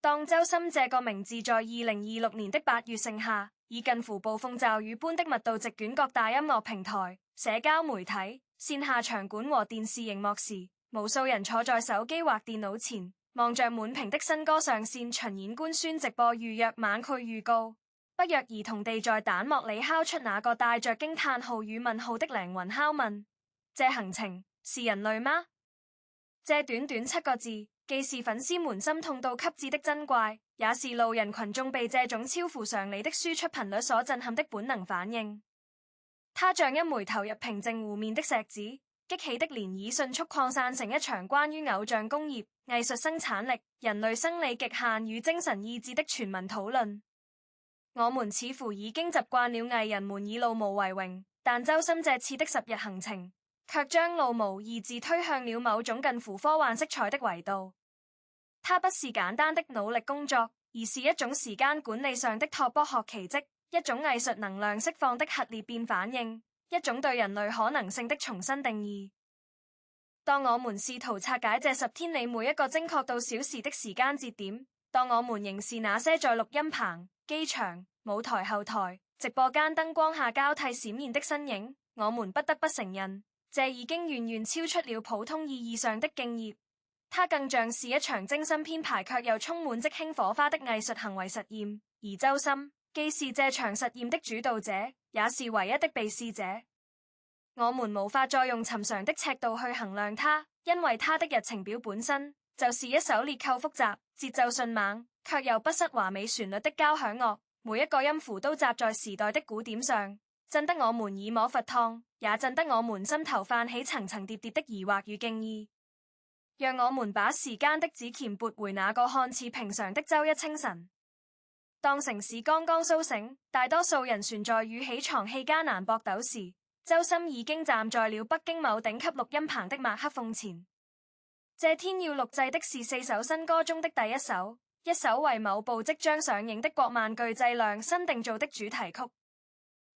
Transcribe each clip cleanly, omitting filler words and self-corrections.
當周深這個名字在2026年的8月盛夏，以近乎暴風驟雨般的密度席捲各大音樂平台、社交媒體、線下場館和電視熒幕時，無數人坐在手機或電腦前，望着滿屏的新歌上線巡演官宣直播預約晚會預告，不約而同地在彈幕裡敲出那個帶着驚嘆號與問號的靈魂拷問：這行程是人類嗎？這短短7個字，既是粉絲們心痛到極致的珍貴，也是路人群眾被這種超乎常理的輸出頻率所震撼的本能反應。它像一枚投入平靜湖面的石子，激起的漣漪迅速擴散成一場關於偶像工業、藝術生產力、人類生理極限與精神意志的全民討論。我們似乎已經習慣了藝人們以路無為榮，但周深這次的10日行程卻將路無二字推向了某種近乎科幻色彩的維度。它不是簡單的努力工作，而是一種時間管理上的托缽學奇蹟，一種藝術能量釋放的核裂變反應，一種對人類可能性的重新定義。當我們試圖拆解這10天裡每一個精確到小時的時間節點，當我們凝視那些在錄音棚、機場、舞台後台、直播間燈光下交替閃現的身影，我們不得不承認，這已經遠遠超出了普通意義上的敬業。它更像是一場精心編排卻又充滿即興火花的藝術行為實驗，而周深既是這場實驗的主導者，也是唯一的被試者。我們無法再用尋常的尺度去衡量它，因為它的日程表本身就是一首列構複雜、節奏迅猛卻又不失華美旋律的交響樂，每一個音符都扎在時代的鼓點上，震得我們耳膜沸燙，也震得我們心頭泛起層層疊疊的疑惑與敬意。讓我們把時間的指鉗撥回那個看似平常的周一清晨，當城市剛剛甦醒，大多數人懸在與起床氣艱難搏鬥時，周深已經站在了北京某頂級錄音棚的麥克風前。這天要錄製的是4首新歌中的第一首，一首為某部即將上映的國漫巨製量身定做的主題曲。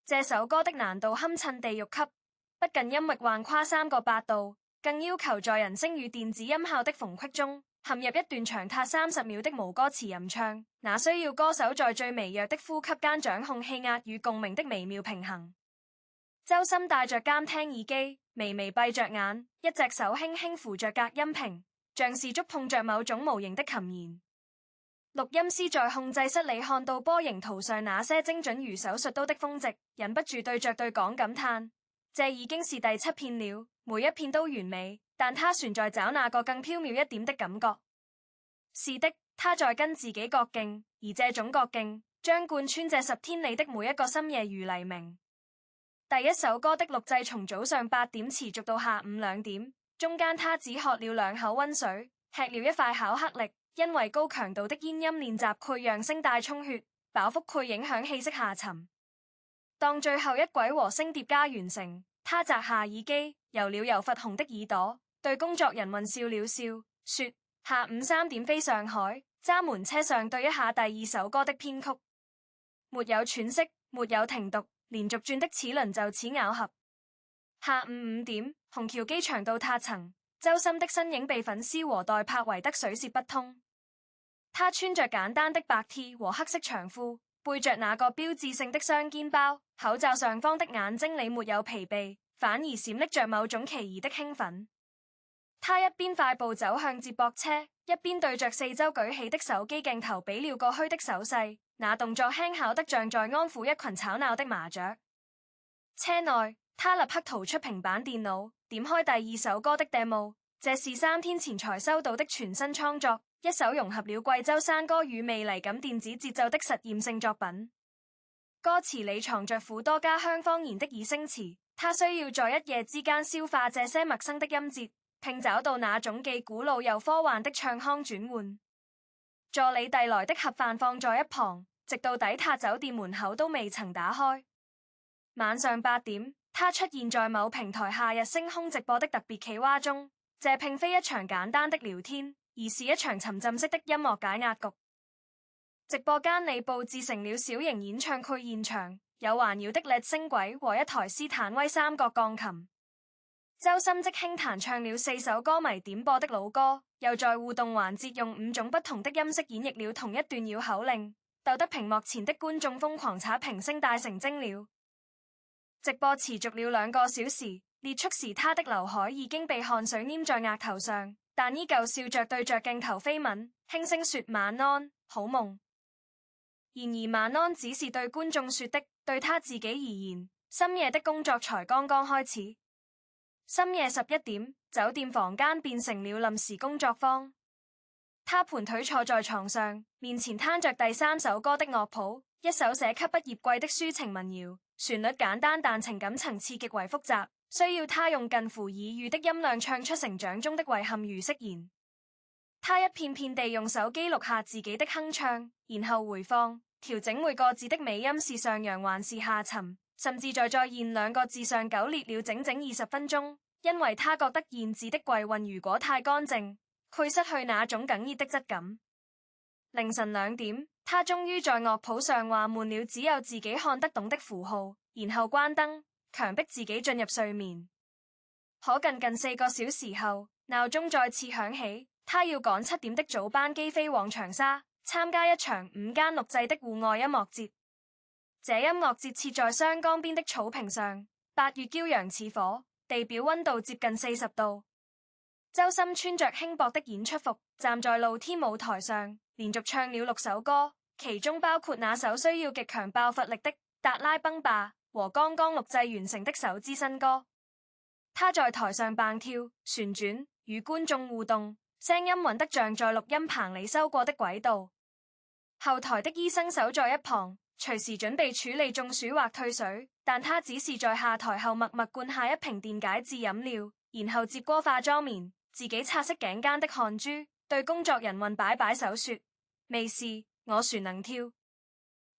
這首歌的難度堪稱地獄級，不僅音域橫跨3個8度，更要求在人聲與電子音效的縫隙中陷入一段長達30秒的無歌詞吟唱，那需要歌手在最微弱的呼吸間掌控氣壓與共鳴的微妙平衡。周深戴着監聽耳機，微微閉着眼，一隻手輕輕扶着隔音屏，像是觸碰着某種無形的琴弦。錄音師在控制室裡看到波形圖上那些精準如手術刀的峰值，忍不住對着對講感嘆：這已經是第7片了，每一片都完美，但他旋在找那個更飄渺一點的感覺。是的，他在跟自己較勁，而這種較勁將貫穿這10天裡的每一個深夜如黎明。第一首歌的錄製從早上8點持續到下午2點，中間他只喝了2口溫水，吃了一塊巧克力，因為高強度的咽音練習潰瘍聲帶充血，飽腹潰影響氣息下沉。當最後一軌和聲疊加完成，他摘下耳機，揉了揉煥紅的耳朵，對工作人員笑了笑，說：下午3點飛上海，揸門車上對一下第2首歌的編曲，沒有喘息，沒有停讀，連續轉的齒輪就此咬合。下午5點，虹橋機場到塔層，周深的身影被粉絲和代拍圍得水泄不通。他穿着簡單的白 T 和黑色長褲，背着那個標誌性的雙肩包，口罩上方的眼睛裡沒有疲憊，反而閃爍着某種奇異的興奮。他一邊快步走向接駁車，一邊對着四周舉起的手機鏡頭比了個虛的手勢，那動作輕巧得像在安撫一群吵鬧的麻雀。車內，他立刻掏出平板電腦，點開第2首歌的 demo， 這是3天前才收到的全新創作，一首融合了貴州山歌與未嚟感電子節奏的實驗性作品。歌詞裡藏着苦多家鄉方言的擬聲詞，他需要在一夜之間消化這些陌生的音節，並找到那種既古老又科幻的唱腔轉換。助理遞來的盒飯放在一旁，直到抵達酒店門口都未曾打開。晚上8點，他出現在某平台夏日星空直播的特別企劃中，這並非一場簡單的聊天，而是一場沉浸式的音樂解壓局。直播間裡佈置成了小型演唱會現場，有環繞的 LED 聲軌和一台斯坦威三角鋼琴。周深即興彈唱了4首歌迷點播的老歌，又在互動環節用5種不同的音色演繹了同一段繞口令，逗得屏幕前的觀眾瘋狂刷屏聲帶成精了。直播持續了2個小時，結束時他的劉海已經被汗水黏在額頭上，但依舊笑着對着鏡頭飛吻，輕聲說晚安，好夢。然而晚安只是對觀眾說的，對他自己而言，深夜的工作才剛剛開始。深夜11點，酒店房間變成了臨時工作坊。他盤腿坐在床上，面前攤着第3首歌的樂譜，一首寫給畢業季的抒情民謠，旋律簡單但情感層次極為複雜，需要他用近乎耳語的音量唱出成長中的遺憾與釋然。他一片片地用手機錄下自己的哼唱，然後回放，調整每個字的尾音是上揚還是下沉，甚至在再現2個字上糾結了整整20分鐘，因為他覺得現字的跪韻如果太乾淨，會失去那種哽咽的質感。凌晨2點，他終於在樂譜上畫滿了只有自己看得懂的符號，然後關燈，強迫自己進入睡眠。可近4個小時後，鬧鐘再次響起，他要趕7點的早班機飛往長沙，參加一場午間錄製的戶外音樂節。這音樂節設在湘江邊的草坪上，8月驕陽似火，地表溫度接近40度。周深穿着輕薄的演出服，站在露天舞台上，連續唱了6首歌，其中包括那首需要極強爆發力的《達拉崩吧》和剛剛錄製完成的首支新歌。他在台上蹦跳、旋轉，與觀眾互動，聲音穩得像在錄音棚裡修過的軌道。後台的醫生守在一旁，隨時準備處理中暑或退水，但他只是在下台後默默灌下一瓶電解質飲料，然後接過化妝棉，自己擦拭頸間的汗珠，對工作人員擺擺手說：沒事，我船能跳。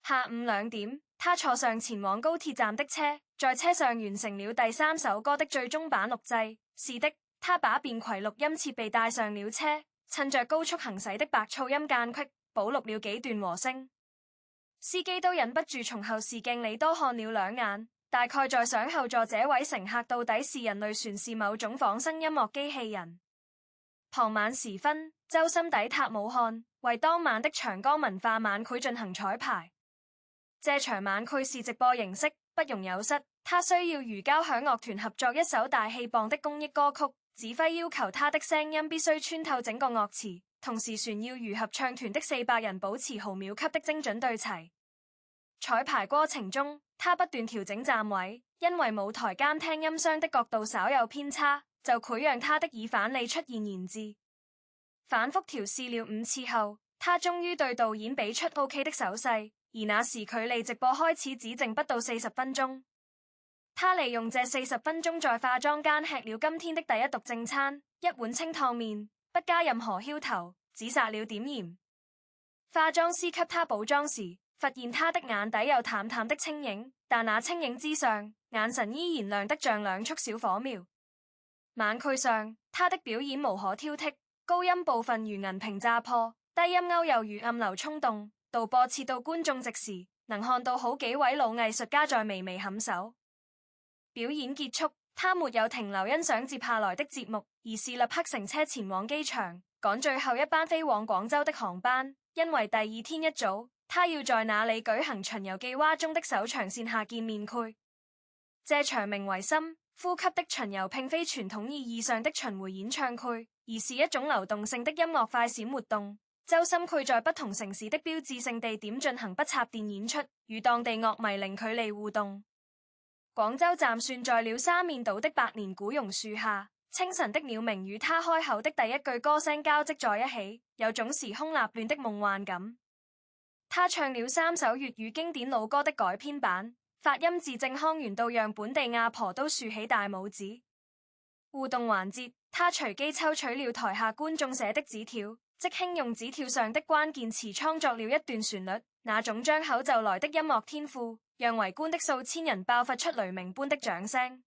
下午2點，他坐上前往高鐵站的車，在車上完成了第3首歌的最終版錄製。是的，他把便攜錄音設備帶上了車，趁着高速行駛的白噪音間隙，補錄了幾段和聲。司機都忍不住從後視鏡裡多看了2眼，大概在想後座這位乘客到底是人類船是某種仿生音樂機器人。傍晚時分，周深抵達武漢，為當晚的長江文化晚會進行彩排。這場晚會是直播形式，不容有失。他需要與交響樂團合作一首大氣磅的公益歌曲，指揮要求他的聲音必須穿透整個樂詞，同時旋要與合唱團的400人保持毫秒級的精準對齊。彩排過程中，他不斷調整站位，因為舞台監聽音箱的角度稍有偏差，就會讓他的耳返裡出現延字。反覆調試了5次後，他終於對導演比出 OK 的手勢，而那時距離直播開始只剩不到40分鐘。他利用這40分鐘在化妝間吃了今天的第一道正餐，一碗清湯麵，不加任何澆頭，只撒了點鹽。化妝師給他補妝時，發現他的眼底有淡淡的青影，但那青影之上，眼神依然亮得像2束小火苗。晚會上，他的表演無可挑剔，高音部分如銀屏炸破，低音勾又如暗流衝動。導播切到觀眾席時，能看到好幾位老藝術家在微微頷首。表演結束，他沒有停留欣賞接下來的節目，而是立刻乘車前往機場，趕最後一班飛往廣州的航班，因為第2天一早，他要在那裡舉行巡遊計劃中的首場線下見面會。這場名為《深呼吸》的巡遊並非傳統意義上的巡迴演唱會，而是一種流動性的音樂快閃活動。周深會在不同城市的標誌性地點進行不插電演出，與當地樂迷零距離互動。廣州站算在了沙面島的百年古榕樹下，清晨的鳥鳴與他開口的第一句歌聲交織在一起，有種時空立亂的夢幻感。他唱了3首粵語經典老歌的改編版，發音字正腔圓到讓本地阿婆都豎起大拇指。互動環節，他隨機抽取了台下觀眾寫的紙條，即興用紙條上的關鍵詞創作了一段旋律，那種張口就來的音樂天賦，讓圍觀的數千人爆發出雷鳴般的掌聲。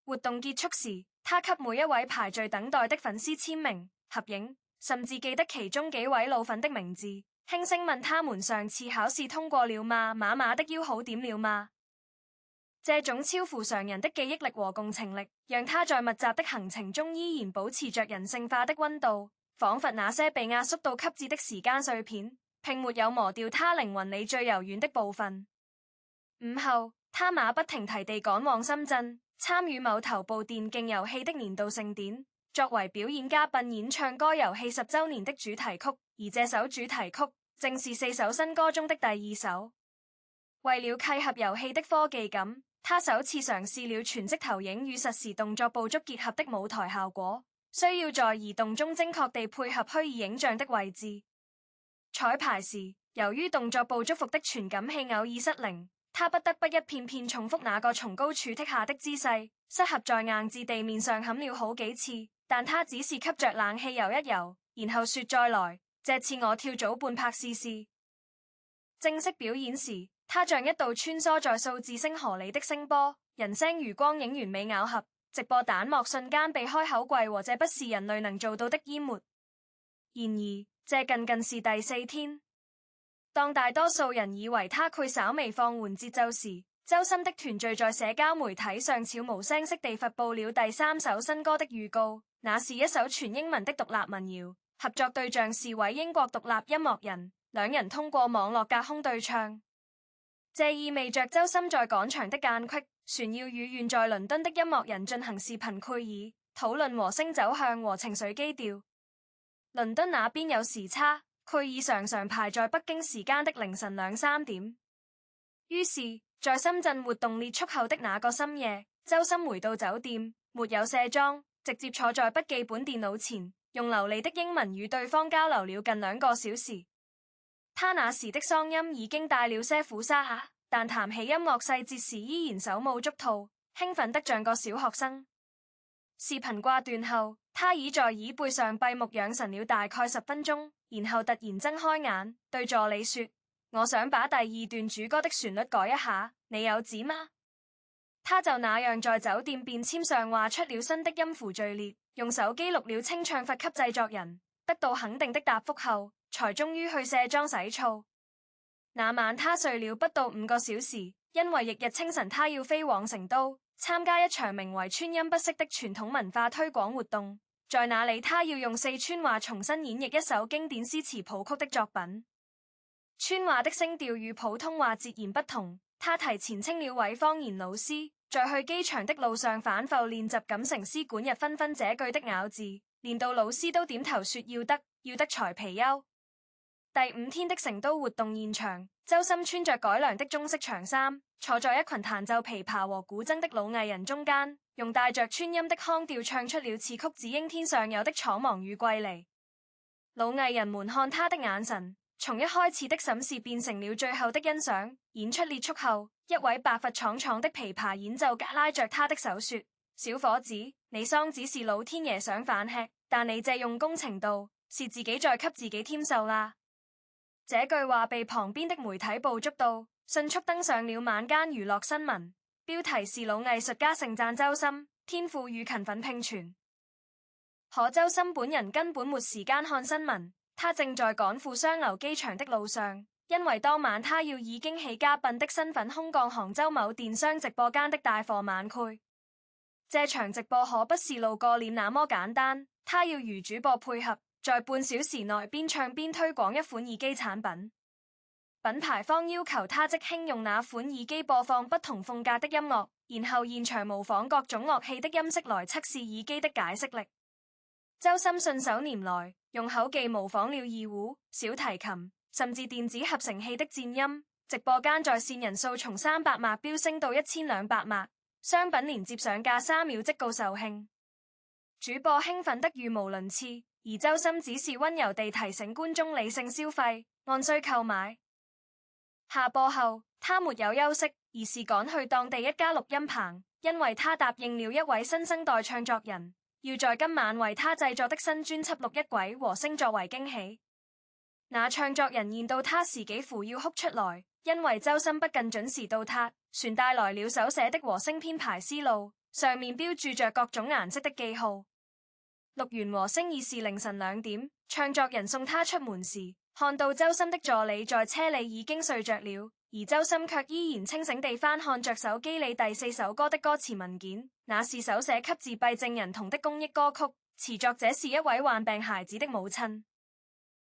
活動結束時，他給每一位排隊等待的粉絲簽名、合影，甚至記得其中幾位老粉的名字，輕聲問他們上次考試通過了嗎？媽媽的腰好點了嗎？這種超乎常人的記憶力和共情力，讓他在密集的行程中依然保持着人性化的溫度。仿佛那些被壓縮到極致的時間碎片，並沒有磨掉他靈魂裡最柔軟的部分。午後，他馬不停蹄地趕往深圳，參與某頭部電競遊戲的年度盛典，作為表演嘉賓演唱該遊戲10週年的主題曲，而這首主題曲正是4首新歌中的第2首。為了契合遊戲的科技感，他首次嘗試了全息投影與實時動作捕捉結合的舞台效果，需要在移動中精確地配合虛擬影像的位置。彩排時，由於動作捕捉服的傳感器偶爾失靈，他不得不一片片重複那個從高處踢下的姿勢，失合在硬質地面上冚了好幾次，但他只是吸着冷氣游一游，然後說再來，這次我跳早半拍試試。正式表演時，他像一道穿梭在數字星河裡的聲波，人聲如光影完美咬合，直播彈幕瞬間被開口跪和這不是人類能做到的淹沒。然而，這僅僅是第4天。當大多數人以為他會稍微放緩節奏時，周深的團隊在社交媒體上悄無聲息地發佈了第3首新歌的預告，那是一首全英文的獨立民謠，合作對象是位英國獨立音樂人，兩人通過網絡隔空對唱。這意味着周深在趕場的間隙，旋要與遠在倫敦的音樂人進行視頻會議，討論和聲走向和情緒基調。倫敦那邊有時差，會議常常排在北京時間的凌晨2、3點。於是，在深圳活動結束後的那個深夜，周深回到酒店，沒有卸妝，直接坐在筆記本電腦前，用流利的英文與對方交流了近2個小時。他那時的嗓音已經帶了些苦沙，但談起音樂細節時依然手舞足蹈，興奮得像個小學生。視頻掛斷後，他已在椅背上閉目養神了大概10分鐘，然後突然睜開眼，對助理說：我想把第2段主歌的旋律改一下，你有旨嗎？他就那樣在酒店便籤上畫出了新的音符序列，用手機錄了清唱發給製作人，得到肯定的答覆後，才終於去卸妝洗澡。那晚他睡了不到5個小時，因為翌日清晨他要飛往成都參加一場名為川音不息的傳統文化推廣活動，在那裡他要用四川話重新演繹一首經典詩詞譜曲的作品。川話的聲調與普通話截然不同，他提前請了位方言老師，在去機場的路上反覆練習錦城詩館日紛紛這句的咬字，練到老師都點頭說要得才貔貅。第5天的成都活動現場，周深穿着改良的中式長衫，坐在一群彈奏琵琶和古箏的老藝人中間，用帶着川音的腔調唱出了詞曲只應天上有的蒼茫與歸離。老藝人們看他的眼神，從一開始的審視變成了最後的欣賞。演出結束後，一位白髮蒼蒼的琵琶演奏家拉着他的手說：小伙子，你桑只是老天爺想飯吃，但你這用功程度，是自己在給自己添壽啦。這句話被旁邊的媒體捕捉到，迅速登上了晚間娛樂新聞，標題是老藝術家盛讚周深天賦與勤奮並存。可周深本人根本沒時間看新聞，他正在趕赴雙流機場的路上，因為當晚他要以驚喜嘉賓的身份空降杭州某電商直播間的帶貨晚會。這場直播可不是露個臉那麼簡單，他要與主播配合，在半小時內邊唱邊推廣一款耳機產品，品牌方要求他即興用那款耳機播放不同風格的音樂，然後現場模仿各種樂器的音色來測試耳機的解釋力。周深信手拈來，用口技模仿了二胡、小提琴，甚至電子合成器的顫音。直播間在線人數從300萬飆升到1200萬，商品連接上架3秒即告售罄。主播興奮得語無倫次。而周深只是溫柔地提醒觀眾理性消費，按需購買。下播後，他沒有休息，而是趕去當地一家錄音棚，因為他答應了一位新生代唱作人，要在今晚為他製作的新專輯錄一軌和聲作為驚喜。那唱作人見到他時幾乎要哭出來，因為周深不僅準時到達，船帶來了手寫的和聲編排思路，上面標注着各種顏色的記號。錄完和聲已是凌晨2點，唱作人送他出門時，看到周深的助理在車裏已經睡着了，而周深卻依然清醒地翻看着手機裏第4首歌的歌詞文件，那是手寫給自閉症人童的公益歌曲，詞作者是一位患病孩子的母親。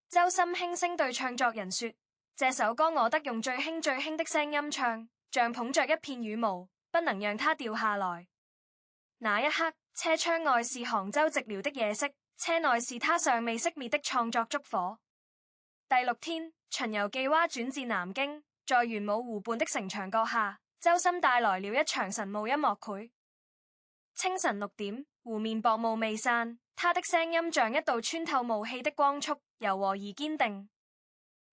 周深輕聲對唱作人說：這首歌我得用最輕最輕的聲音唱，像捧着一片羽毛，不能讓它掉下來。那一刻，車窗外是杭州寂寥的夜色，車內是他尚未熄滅的創作燭火。第6天，巡遊記蛙轉至南京，在玄武湖畔的城牆角下，周深帶來了一場神霧音樂會。清晨6點，湖面薄霧未散，他的聲音像一道穿透霧氣的光束，柔和而堅定。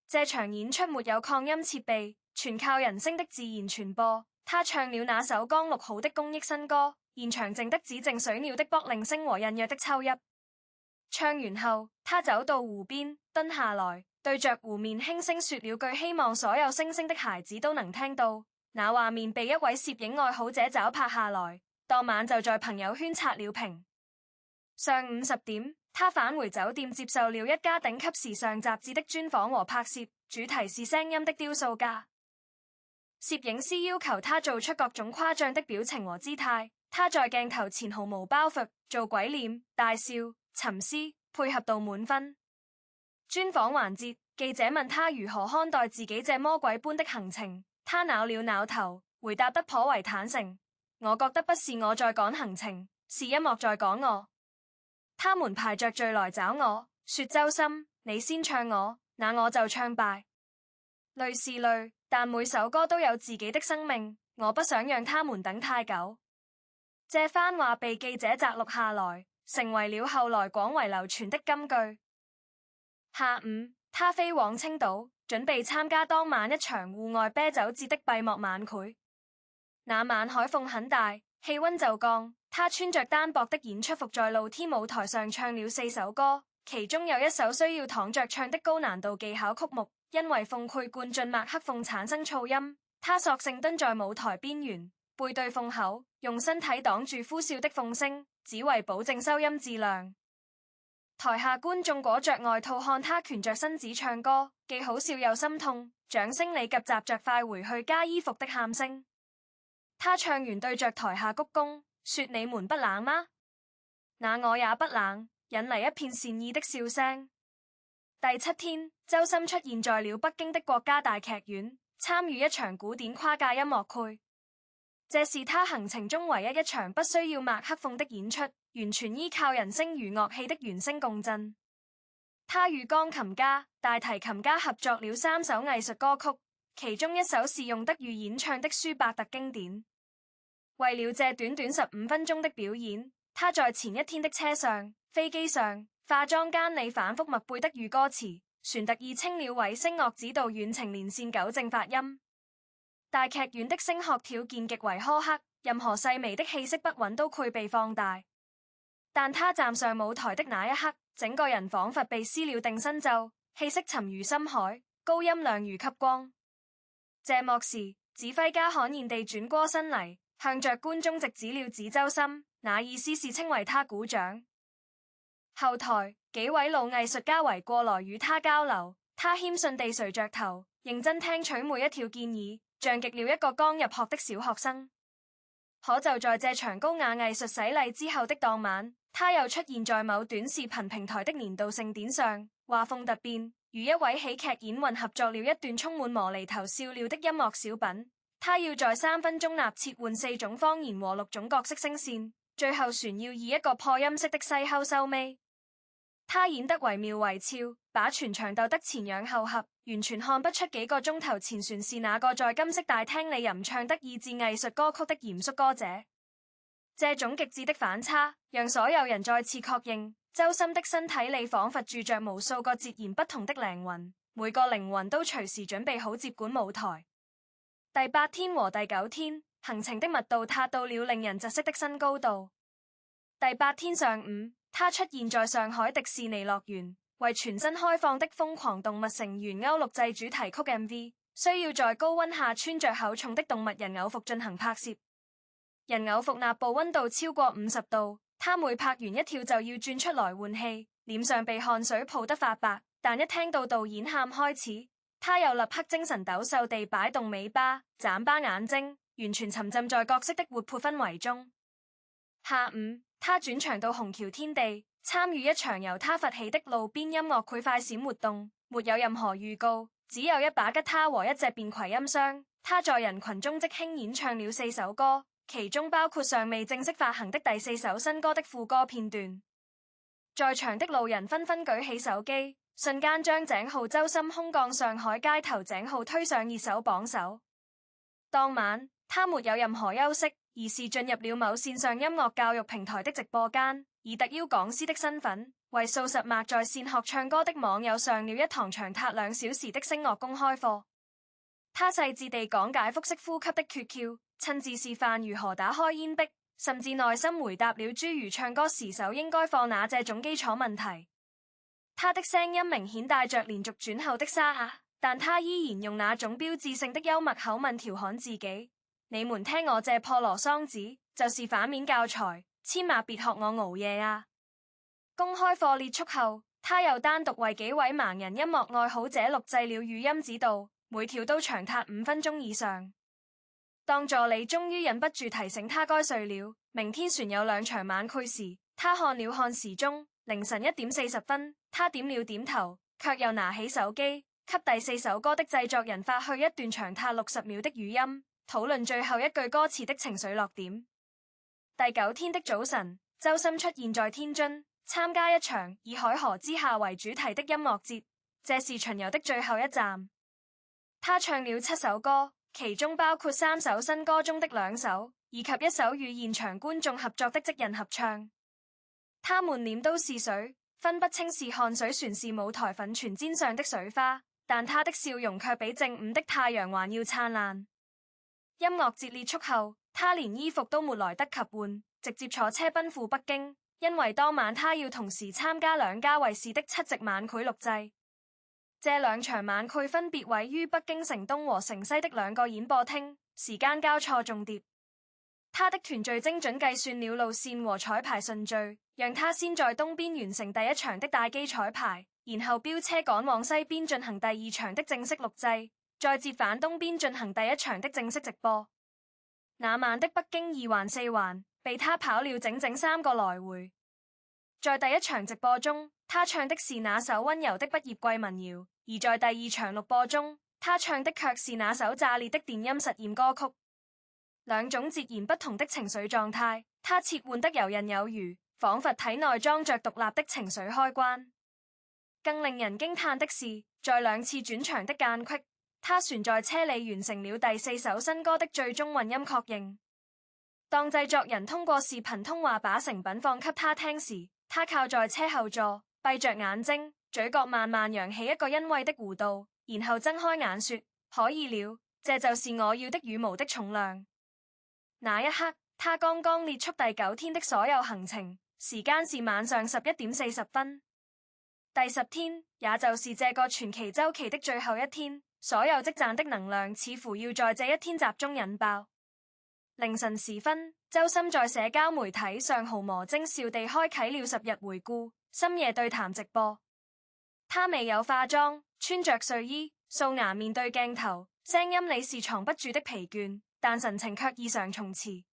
這場演出沒有擴音設備，全靠人聲的自然傳播。他唱了那首剛錄好的公益新歌，現場靜得只剩水鳥的啵鈴聲和隱約的秋泣。唱完後，他走到湖邊，蹲下來，對着湖面輕聲說了句希望所有星星的孩子都能聽到。那畫面被一位攝影愛好者抓拍下來，當晚就在朋友圈刷了屏。上午10點，他返回酒店，接受了一家頂級時尚雜誌的專訪和拍攝，主題是聲音的雕塑家。攝影師要求他做出各種誇張的表情和姿態，他在鏡頭前毫無包袱，做鬼臉、大笑、沉思，配合度滿分。專訪環節，記者問他如何看待自己這魔鬼般的行程，他撓了撓頭，回答得頗為坦誠：我覺得不是我在趕行程，是音樂在趕我。他們排着序來找我，說周深，你先唱我，那我就唱敗。淚是淚，但每首歌都有自己的生命，我不想讓他們等太久。這番話被記者摘錄下來，成為了後來廣為流傳的金句。下午，他飛往青島，準備參加當晚一場戶外啤酒節的閉幕晚會。那晚海風很大，氣溫就降，他穿着單薄的演出服在露天舞台上唱了4首歌，其中有一首需要躺着唱的高難度技巧曲目，因為鳳潰灌進麥克風產生噪音，他索性蹲在舞台邊緣，背對鳳口，用身體擋住呼嘯的鳳聲，只為保證收音質量。台下觀眾裹着外套看他蜷着身子唱歌，既好笑又心痛，掌聲里夾雜着快回去加衣服的喊聲。他唱完對着台下鞠躬，說你們不冷嗎？那我也不冷，引嚟一片善意的笑聲。第7天，周深出現在了北京的國家大劇院，參與一場古典跨界音樂會。這是他行程中唯一一場不需要麥克風的演出，完全依靠人聲與樂器的原聲共振。他與鋼琴家、大提琴家合作了3首藝術歌曲，其中一首是用德語演唱的舒伯特經典。為了這短短15分鐘的表演，他在前一天的車上、飛機上、化妝間裏反覆默背德語歌詞，旋特意請了位聲樂指導遠程連線糾正發音。大劇院的聲學條件極為苛刻，任何細微的氣息不穩都倍被放大。但他站上舞台的那一刻，整個人仿佛被施了定身咒，氣息沉如深海，高音亮如吸光。謝幕時，指揮家罕見地轉過身嚟，向着觀眾直指了指周深，那意思是稱為他鼓掌。後台幾位老藝術家圍過來與他交流，他謙遜地垂着頭，認真聽取每一條建議，像極了一個剛入學的小學生。可就在這場高雅藝術洗禮之後的當晚，他又出現在某短視頻平台的年度盛典上，畫風突變，與一位喜劇演員合作了一段充滿無厘頭笑料的音樂小品。他要在3分鐘內切換4種方言和6種角色聲線，最後旋要以一個破音式的西口收尾。他演得惟妙惟肖，把全場逗得前仰後合，完全看不出幾個鐘頭前旋是那個在金色大廳裏吟唱得意志藝術歌曲的嚴肅歌者。這種極致的反差，讓所有人再次確認，周深的身體裏仿佛住着無數個截然不同的靈魂，每個靈魂都隨時準備好接管舞台。第8天和第9天，行程的密度達到了令人窒息的新高度。第8天上午，他出現在上海迪士尼樂園，為全新開放的瘋狂動物城園歐錄製主題曲 MV， 需要在高溫下穿着厚重的動物人偶服進行拍攝。人偶服內部溫度超過50度，他每拍完一跳就要轉出來換氣，臉上被汗水泡得發白，但一聽到導演喊開始，他又立刻精神抖擻地擺動尾巴、眨巴眼睛，完全沉浸在角色的活潑氛圍中。下午，他轉場到虹橋天地，參與一場由他發起的路邊音樂會快閃活動，沒有任何預告，只有一把吉他和一隻便攜音箱。他在人群中即興演唱了4首歌，其中包括尚未正式發行的第4首新歌的副歌片段。在場的路人紛紛舉起手機，瞬間將井號周深空降上海街頭井號推上熱搜榜首。當晚，他沒有任何休息，而是進入了某線上音樂教育平台的直播間，以特邀講師的身份，為數十萬在線學唱歌的網友上了一堂長達2小時的聲樂公開課。他細緻地講解腹式呼吸的訣竅，親自示範如何打開煙壁，甚至耐心回答了諸如唱歌時手應該放哪這種基礎問題。他的聲音明顯帶着連續轉後的沙啞，但他依然用那種標誌性的幽默口吻調侃自己：你們聽我這破羅桑子，就是反面教材，千萬別學我熬夜啊！公開課結束後，他又單獨為幾位盲人音樂愛好者錄製了語音指導。每條都長達5分鐘以上。當助理終於忍不住提醒他該睡了，明天船有2場晚會時，他看了看時鐘，凌晨1點40分，他點了點頭，卻又拿起手機，給第4首歌的製作人發去一段長達60秒的語音，討論最後一句歌詞的情緒落點。第9天的早晨，周深出現在天津，參加一場以海河之下為主題的音樂節，這是巡遊的最後一站。他唱了7首歌，其中包括3首新歌中的2首，以及1首與現場觀眾合作的即人合唱。他滿臉都是水，分不清是汗水船是舞台粉泉氈上的水花，但他的笑容卻比正午的太陽還要燦爛。音樂節結束後，他連衣服都沒來得及換，直接坐車奔赴北京，因為當晚他要同時參加2家衛視的7夕晚會錄製。這2場晚會分別位於北京城東和城西的2個演播廳，時間交錯重疊。他的團隊精準計算了路線和彩排順序，讓他先在東邊完成第1場的大機彩排，然後飆車趕往西邊進行第2場的正式錄製，再折返東邊進行第1場的正式直播。那晚的北京2環4環被他跑了整整3個來回。在第1場直播中，他唱的是那首溫柔的畢業季民謠，而在第2場錄播中，他唱的卻是那首炸裂的電音實驗歌曲。2種截然不同的情緒狀態，他切換得游刃有餘，仿佛體內裝着獨立的情緒開關。更令人驚嘆的是，在2次轉場的間隙，他旋在車裏完成了第4首新歌的最終混音確認。當製作人通過視頻通話把成品放給他聽時，他靠在車後座，閉着眼睛，嘴角慢慢揚起一個欣慰的弧度，然後睜開眼說：可以了，這就是我要的羽毛的重量。那一刻，他剛剛列出第9天的所有行程，時間是晚上11點40分。第10天，也就是這個傳奇週期的最後一天，所有積攢的能量似乎要在這一天集中引爆。凌晨時分，周深在社交媒體上毫無徵兆地開啟了10日回顧深夜對談直播。他未有化妝，穿着睡衣，素顏面對鏡頭，聲音裡是藏不住的疲倦，但神情卻異常從詞。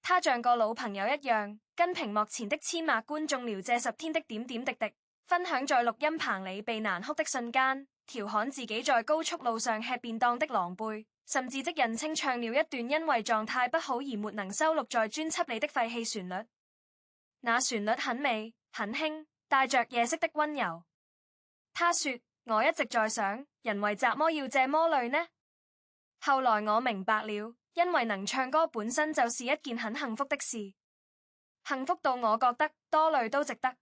他像個老朋友一樣，跟屏幕前的千萬觀眾聊這10天的點點滴滴，分享在錄音棚裡被難哭的瞬間，調侃自己在高速路上吃便當的狼狽，甚至即人稱唱了一段因為狀態不好而沒能收錄在專輯裡的廢棄旋律。那旋律很美，很輕，帶着夜色的溫柔。他說：我一直在想，人為什麼要這麼累呢？後來我明白了，因為能唱歌本身就是一件很幸福的事，幸福到我覺得多累都值得。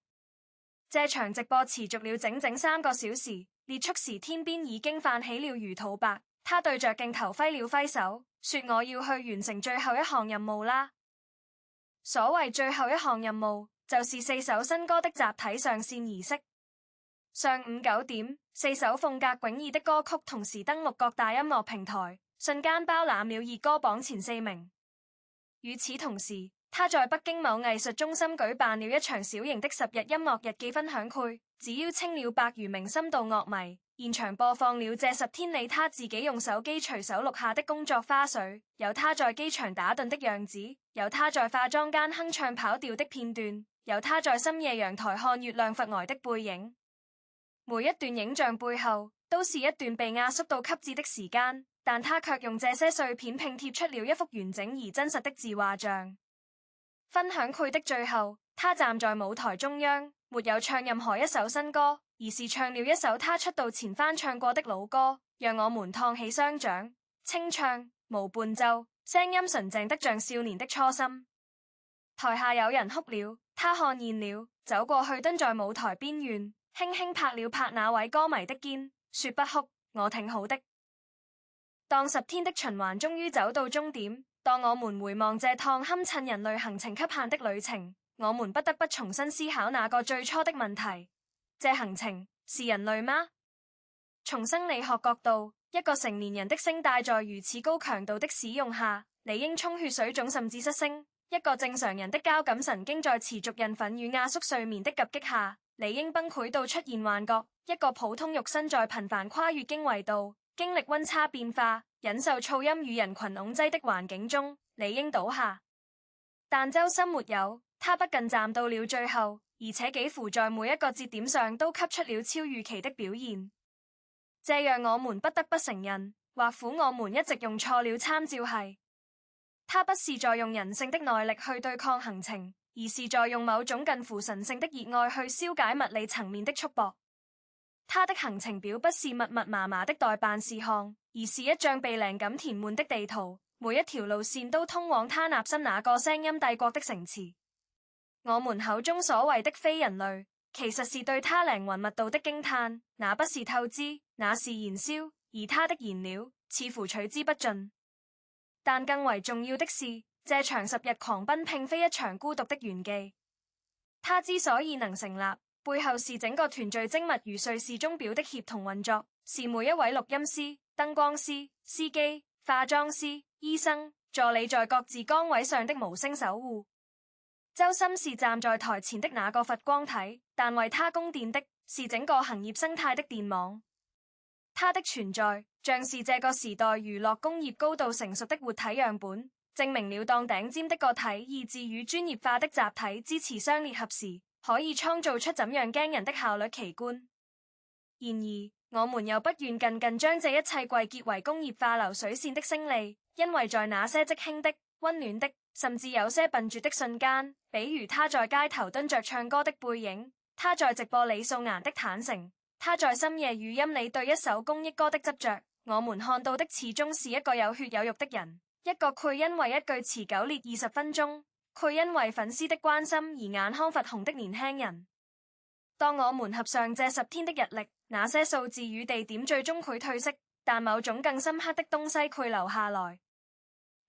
這場直播持續了整整3個小時，結束時天邊已經泛起了魚肚白。他對着鏡頭揮了揮手，說：我要去完成最後一項任務啦。所謂最後一項任務，就是4首新歌的集體上線儀式。上午9點，4首風格迥異的歌曲同時登陸各大音樂平台，瞬間包攬了熱歌榜前4名。與此同時，他在北京某藝術中心舉辦了一場小型的10日音樂日記分享會，只邀請了100餘名深度樂迷，現場播放了這10天裡他自己用手機隨手錄下的工作花絮，有他在機場打盹的樣子，有他在化妝間哼唱跑調的片段，有他在深夜陽台看月亮發呆的背影。每一段影像背後都是一段被壓縮到極致的時間，但他卻用這些碎片拼貼出了一幅完整而真實的自畫像。分享會的最後，他站在舞台中央，沒有唱任何一首新歌，而是唱了一首他出道前翻唱過的老歌，讓我們燙起雙掌。清唱，無伴奏，聲音純淨得像少年的初心。台下有人哭了，他看見了，走過去蹲在舞台邊緣，輕輕拍了拍那位歌迷的肩，說不哭，我挺好的。當10天的循環終於走到終點，當我們回望這趟堪稱人類行程極限的旅程，我們不得不重新思考那個最初的問題：這行程是人類嗎？從生理學角度，一個成年人的聲帶在如此高強度的使用下，理應充血水腫甚至失聲。一個正常人的交感神經在持續興奮與壓縮睡眠的夾擊下，理應崩潰到出現幻覺。一個普通肉身在頻繁跨越經緯度、經歷溫差變化、忍受噪音與人群擁擠的環境中，理應倒下。但周深沒有，他不僅站到了最後，而且幾乎在每一個節點上都給出了超預期的表現。這讓我們不得不承認，或許我們一直用錯了參照系。他不是在用人性的耐力去對抗行程，而是在用某種近乎神聖的熱愛去消解物理層面的束縛。他的行程表不是密密麻麻的待辦事項，而是一張被靈感填滿的地圖，每一條路線都通往他納新那個聲音帝國的城池。我們口中所謂的非人類，其實是對他靈魂密度的驚嘆，那不是透支，那是燃燒，而他的燃料似乎取之不盡。但更為重要的是，這場10日狂奔並非一場孤獨的圓記。他之所以能成立，背後是整個團隊精密如瑞士鐘錶的協同運作，是每一位錄音師、燈光師、司機、化妝師、醫生、助理在各自崗位上的無聲守護。周深是站在台前的那個發光體，但為他供電的是整個行業生態的電網。他的存在像是這個時代娛樂工業高度成熟的活體樣本，證明了當頂尖的個體意志與專業化的集體支持相結合時，可以創造出怎樣驚人的效率奇觀。然而，我們又不願僅僅將這一切歸結為工業化流水線的勝利，因為在那些即興的、溫暖的，甚至有些笨拙的瞬間，比如他在街頭蹲着唱歌的背影，他在直播裡素顏的坦誠，他在深夜語音裡對一首公益歌的執着，我們看到的始終是一個有血有肉的人，一個佢因為一句持久烈20分鐘，佢因為粉絲的關心而眼眶發紅的年輕人。當我們合上這10天的日曆，那些數字與地點最終會褪色，但某種更深刻的東西會留下來。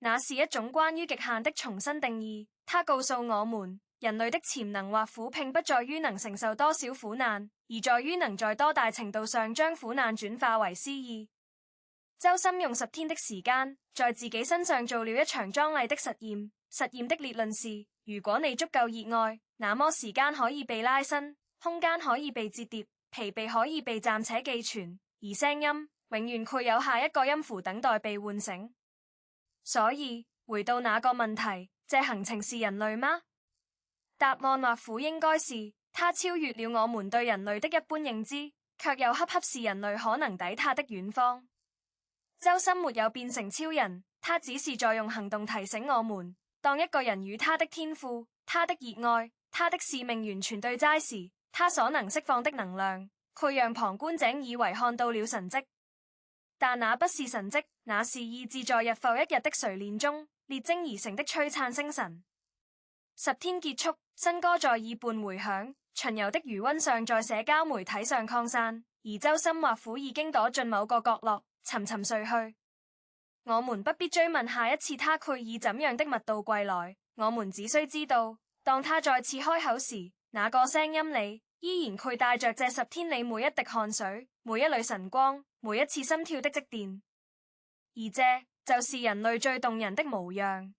那是一種關於極限的重新定義，它告訴我們，人類的潛能或許並不在於能承受多少苦難，而在於能在多大程度上將苦難轉化為詩意。周深用10天的時間，在自己身上做了一場壯麗的實驗。實驗的理論是，如果你足夠熱愛，那麼時間可以被拉伸，空間可以被折疊，疲憊可以被暫且寄存，而聲音永遠會有下一個音符等待被喚醒。所以，回到那個問題，這行程是人類嗎？答案或許應該是，它超越了我們對人類的一般認知，卻又恰恰是人類可能抵達的遠方。周深沒有變成超人，他只是在用行動提醒我們，當一個人與他的天賦、他的熱愛、他的使命完全對齋時，他所能釋放的能量，會讓旁觀者以為看到了神蹟。但那不是神蹟，那是意志在日復一日的錘煉中烈精而成的璀璨星辰。10天結束，新歌在耳畔回響，巡遊的餘溫尚在社交媒體上擴散，而周深或許已經躲進某個角落，沉沉睡去。我們不必追問下一次他會以怎樣的密度歸來，我們只需知道，當他再次開口時，那個聲音裡依然攜帶着這10天裡每一滴汗水、每一縷晨光、每一次心跳的積澱，而這就是人類最動人的模樣。